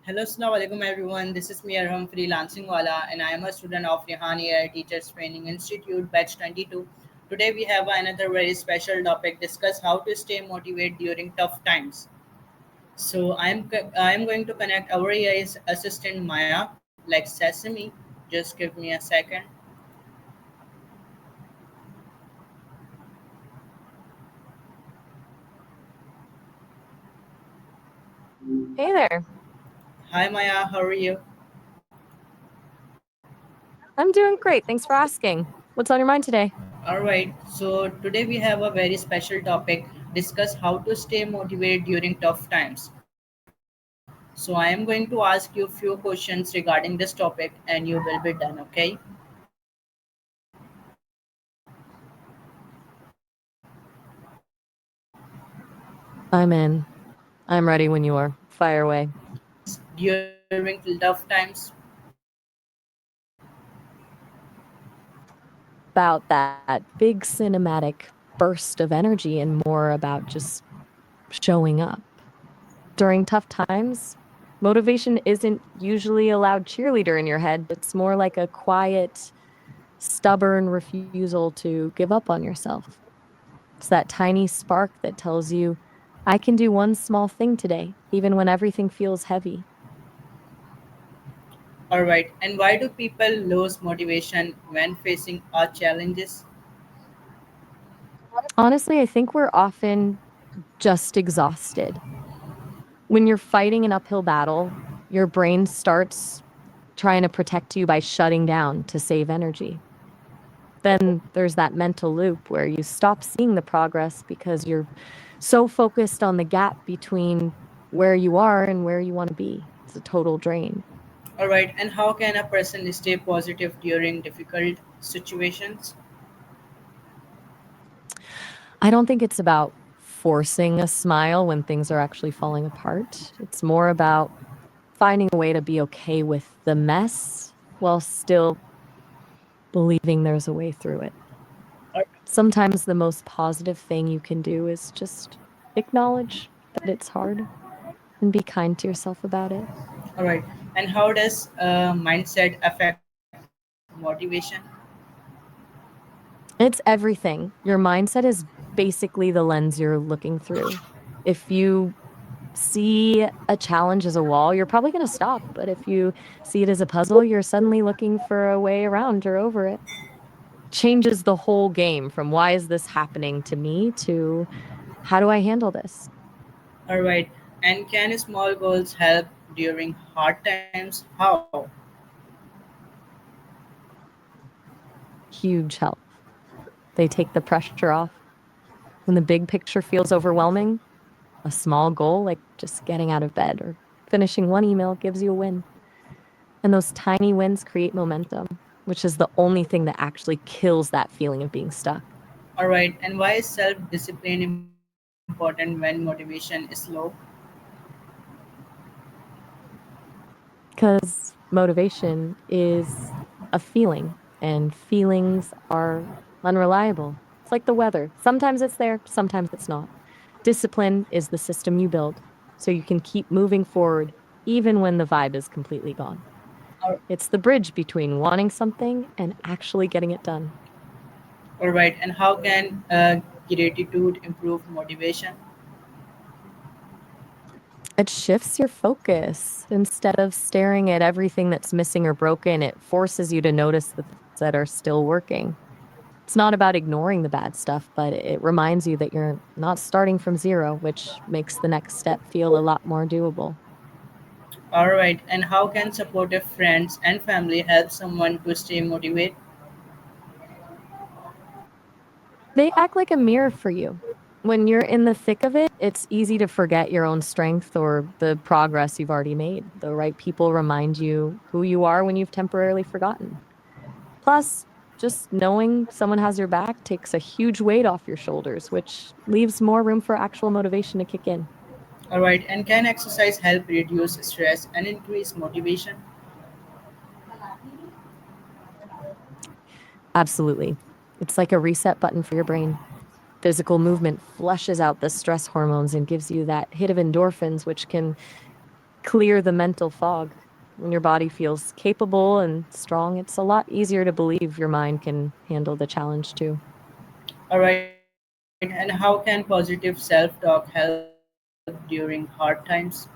Hello, Assalamu alaikum everyone. This is me Arham Freelancing Wala and I am a student of Rehan Ai Teachers Training Institute batch 22. Today we have another very special topic discuss how to stay motivated during tough times. So I am going to connect our AI assistant Maya like Sesamie. Just give me a second. Hey there. Hi Maya, how are you? I'm doing great. Thanks for asking. What's on your mind today? All right. So today we have a very special topic discuss how to stay motivated during tough times. So I am going to ask you few questions regarding this topic and you will be done, okay? I'm in. I'm ready when you are. Fire away. During tough times. About that big cinematic burst of energy and more about just showing up. During tough times, motivation isn't usually a loud cheerleader in your head. It's more like a quiet, stubborn refusal to give up on yourself. It's that tiny spark that tells you, I can do one small thing today, even when everything feels heavy. All right. And why do people lose motivation when facing our challenges? Honestly, I think we're often just exhausted. When you're fighting an uphill battle, your brain starts trying to protect you by shutting down to save energy. Then there's that mental loop where you stop seeing the progress because you're so focused on the gap between where you are and where you want to be. It's a total drain. All right. And how can a person stay positive during difficult situations? I don't think it's about forcing a smile when things are actually falling apart. It's more about finding a way to be okay with the mess while still believing there's a way through it. All Sometimes the most positive thing you can do is just acknowledge that it's hard and be kind to yourself about it. all right. And how does mindset affect motivation? It's everything. Your mindset is basically the lens you're looking through. If you see a challenge as a wall, you're probably going to stop. But if you see it as a puzzle, you're suddenly looking for a way around or over it. Changes the whole game from why is this happening to me to how do I handle this? All right. And can small goals help during hard times? How? Huge help. They take the pressure off. When the big picture feels overwhelming, a small goal like just getting out of bed or finishing one email gives you a win. And those tiny wins create momentum, which is the only thing that actually kills that feeling of being stuck. All right. And why is self discipline important when motivation is low? Because motivation is a feeling, and feelings are unreliable. It's like the weather. Sometimes it's there, sometimes it's not. Discipline is the system you build so you can keep moving forward even when the vibe is completely gone. All It's the bridge between wanting something and actually getting it done. all right. And how can gratitude improve motivation? It shifts your focus. Instead of staring at everything that's missing or broken, it forces you to notice the things that are still working. It's not about ignoring the bad stuff, but it reminds you that you're not starting from zero, which makes the next step feel a lot more doable. All right. And how can supportive friends and family help someone to stay motivated? They act like a mirror for you. When you're in the thick of it, it's easy to forget your own strength or the progress you've already made. The right people remind you who you are when you've temporarily forgotten. Plus, just knowing someone has your back takes a huge weight off your shoulders, which leaves more room for actual motivation to kick in. All right. And can exercise help reduce stress and increase motivation? Absolutely. It's like a reset button for your brain. Physical movement flushes out the stress hormones and gives you that hit of endorphins, which can clear the mental fog. When your body feels capable and strong, it's a lot easier to believe your mind can handle the challenge too. All right, and how can positive self-talk help during hard times?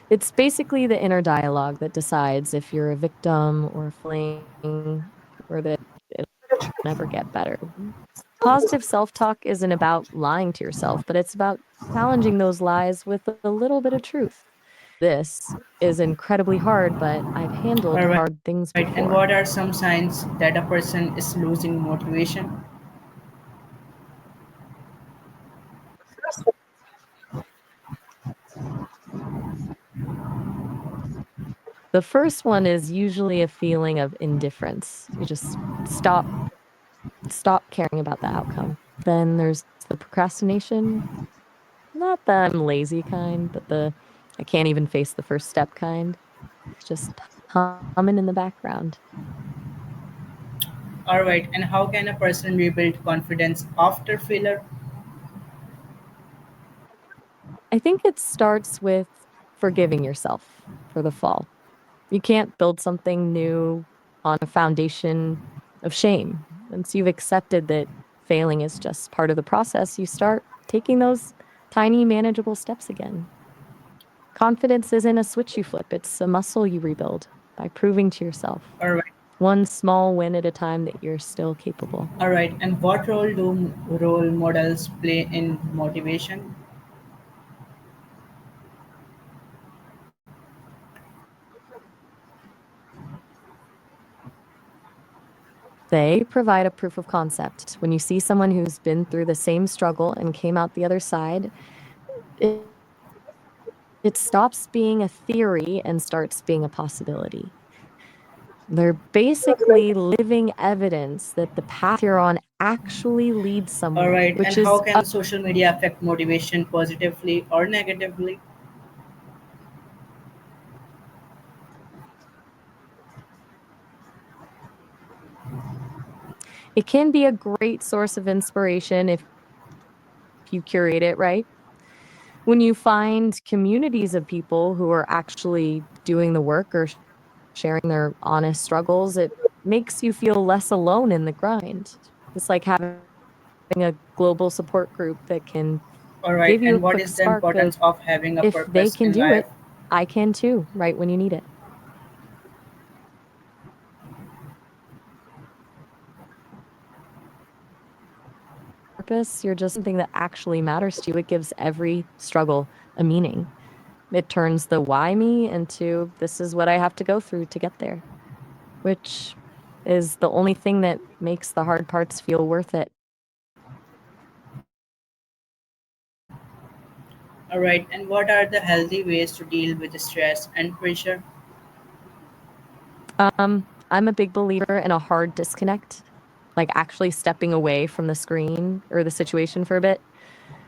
It's basically the inner dialogue that decides if you're a victim or a fling or that it'll never get better. Positive self talk isn't about lying to yourself, but it's about challenging those lies with a little bit of truth. This is incredibly hard, but I've handled All right, hard things and what before. are some signs that a person is losing motivation? The first one is usually a feeling of indifference. You just stop caring about the outcome. Then there's the procrastination, not the I'm lazy kind, but the I can't even face the first step kind. It's just humming in the background. All right, and how can a person rebuild confidence after failure? I think it starts with forgiving yourself for the fall. You can't build something new on a foundation of shame. Once you've accepted that failing is just part of the process, you start taking those tiny, manageable steps again. Confidence isn't a switch you flip, it's a muscle you rebuild by proving to yourself, All right, one small win at a time, that you're still capable. all right, and what role do role models play in motivation? They provide a proof of concept. When you see someone who's been through the same struggle and came out the other side, it, it stops being a theory and starts being a possibility. They're basically living evidence that the path you're on actually leads All somewhere, right, and which how is can social media affect motivation positively or negatively? it can be a great source of inspiration if you curate it right. When you find communities of people who are actually doing the work or sharing their honest struggles, it makes you feel less alone in the grind. It's like having a global support group that can All right, give you a and what quick is the spark importance of, of having a if they purpose can in do life? it, I can too, right when you need it. Purpose, you're just something that actually matters to you. It gives every struggle a meaning. It turns the why me into this is what I have to go through to get there, which is the only thing that makes the hard parts feel worth it. All right, and what are the healthy ways to deal with stress and pressure? I'm a big believer in a hard disconnect, like actually stepping away from the screen or the situation for a bit,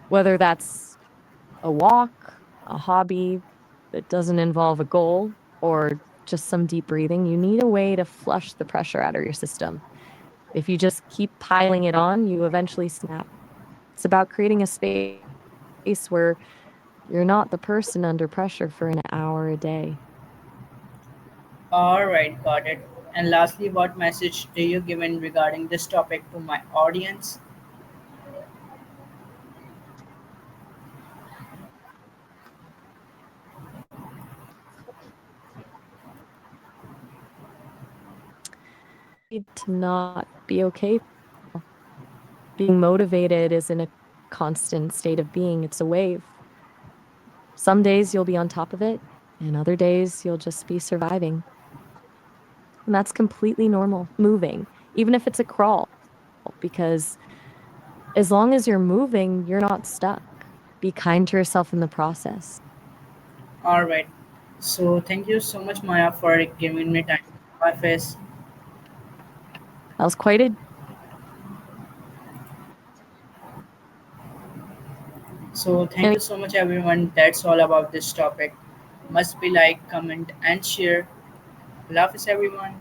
whether that's a walk, a hobby that doesn't involve a goal, or just some deep breathing. You need a way to flush the pressure out of your system. If you just keep piling it on, you eventually snap. It's about creating a space where you're not the person under pressure for an hour a day. All right, got it. And lastly, what message do you give in regarding this topic to my audience? Need to not be okay. Being motivated isn't a constant state of being, it's a wave. Some days you'll be on top of it, and other days you'll just be surviving. And that's completely normal. Moving, even if it's a crawl, because as long as you're moving, you're not stuck. Be kind to yourself in the process. All right. So thank you so much, Maya, for giving me time. My face. That was quite a So thank you so much everyone. That's all about this topic. Must be like, comment and share. Love is everyone.